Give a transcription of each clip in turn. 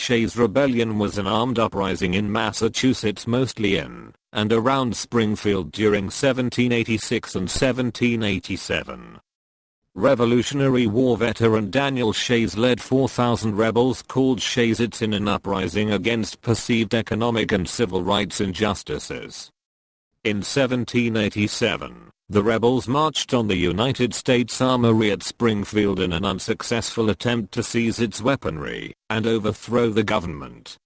Shays Rebellion was an armed uprising in Massachusetts, mostly in and around Springfield during 1786 and 1787. Revolutionary War veteran Daniel Shays led 4,000 rebels called Shaysites in an uprising against perceived economic and civil rights injustices. In 1787, the rebels marched on the United States Armory at Springfield in an unsuccessful attempt to seize its weaponry and overthrow the government.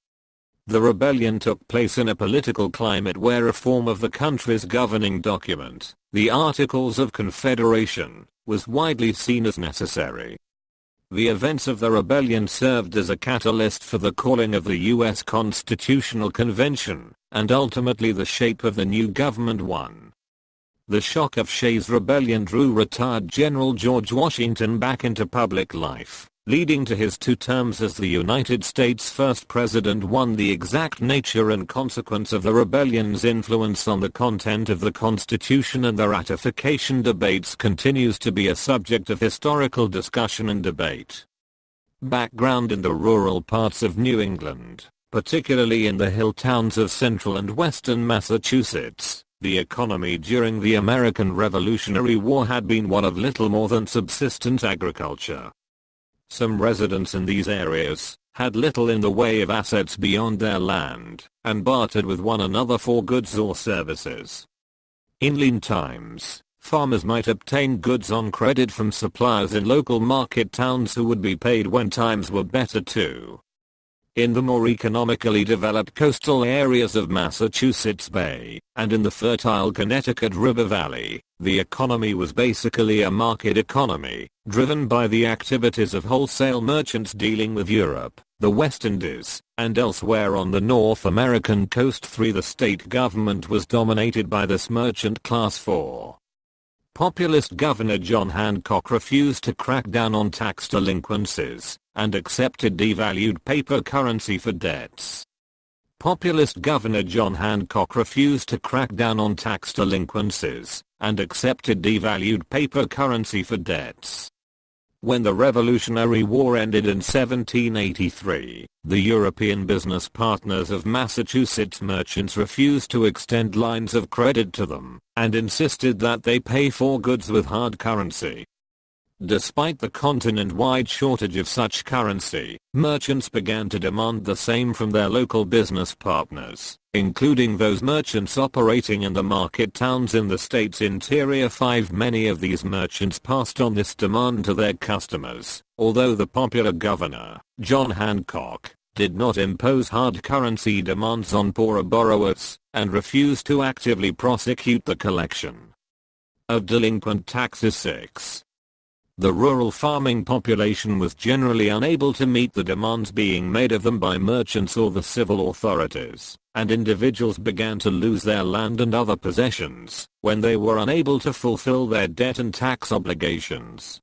The rebellion took place in a political climate where reform of the country's governing document, the Articles of Confederation, was widely seen as necessary. The events of the rebellion served as a catalyst for the calling of the U.S. Constitutional Convention, and ultimately the shape of the new government one. The shock of Shays Rebellion drew retired General George Washington back into public life, leading to his 2 terms as the United States' first president. The exact nature and consequence of the rebellion's influence on the content of the Constitution and the ratification debates continues to be a subject of historical discussion and debate. Background: in the rural parts of New England, particularly in the hill towns of central and western Massachusetts, the economy during the American Revolutionary War had been one of little more than subsistence agriculture. Some residents in these areas had little in the way of assets beyond their land, and bartered with one another for goods or services. In lean times, farmers might obtain goods on credit from suppliers in local market towns who would be paid when times were better too. In the more economically developed coastal areas of Massachusetts Bay, and in the fertile Connecticut River Valley, the economy was basically a market economy, driven by the activities of wholesale merchants dealing with Europe, the West Indies, and elsewhere on the North American coast. The state government was dominated by this merchant class. Populist Governor John Hancock refused to crack down on tax delinquencies, and accepted devalued paper currency for debts. Populist Governor John Hancock refused to crack down on tax delinquencies, and accepted devalued paper currency for debts. When the Revolutionary War ended in 1783, the European business partners of Massachusetts merchants refused to extend lines of credit to them, and insisted that they pay for goods with hard currency. Despite the continent-wide shortage of such currency, merchants began to demand the same from their local business partners, including those merchants operating in the market towns in the state's interior. Many of these merchants passed on this demand to their customers, although the popular governor, John Hancock, did not impose hard currency demands on poorer borrowers, and refused to actively prosecute the collection of delinquent taxes. The rural farming population was generally unable to meet the demands being made of them by merchants or the civil authorities, and individuals began to lose their land and other possessions when they were unable to fulfill their debt and tax obligations.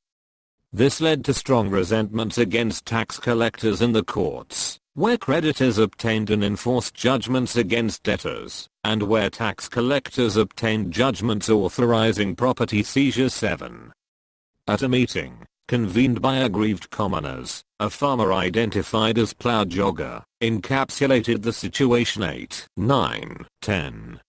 This led to strong resentments against tax collectors in the courts, where creditors obtained and enforced judgments against debtors, and where tax collectors obtained judgments authorizing property seizure. At a meeting, convened by aggrieved commoners, a farmer identified as Plow Jogger, encapsulated the situation. 10.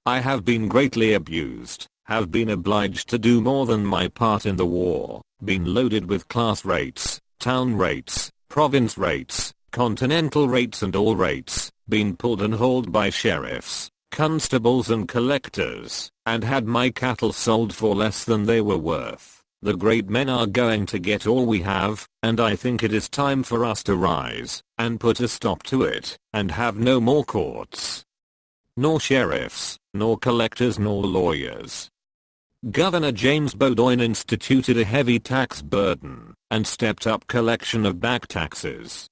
I have been greatly abused, have been obliged to do more than my part in the war, been loaded with class rates, town rates, province rates, continental rates and all rates, been pulled and hauled by sheriffs, constables and collectors, and had my cattle sold for less than they were worth. The great men are going to get all we have, and I think it is time for us to rise, and put a stop to it, and have no more courts, nor sheriffs, nor collectors nor lawyers. Governor James Bowdoin instituted a heavy tax burden, and stepped up collection of back taxes.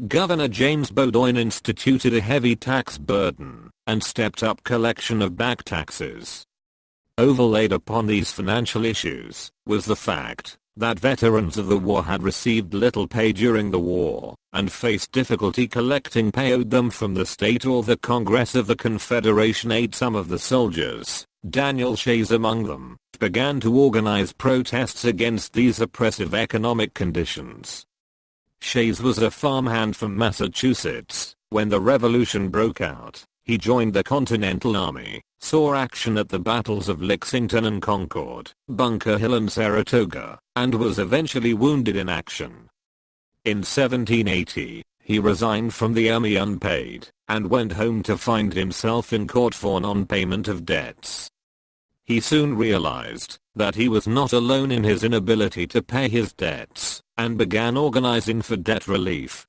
Governor James Bowdoin instituted a heavy tax burden, and stepped up collection of back taxes. Overlaid upon these financial issues was the fact that veterans of the war had received little pay during the war, and faced difficulty collecting pay owed them from the state or the Congress of the Confederation. Some of the soldiers, Daniel Shays among them, began to organize protests against these oppressive economic conditions. Shays was a farmhand from Massachusetts. When the Revolution broke out, he joined the Continental Army, saw action at the battles of Lexington and Concord, Bunker Hill and Saratoga, and was eventually wounded in action. In 1780, he resigned from the army unpaid, and went home to find himself in court for non-payment of debts. He soon realized that he was not alone in his inability to pay his debts, and began organizing for debt relief.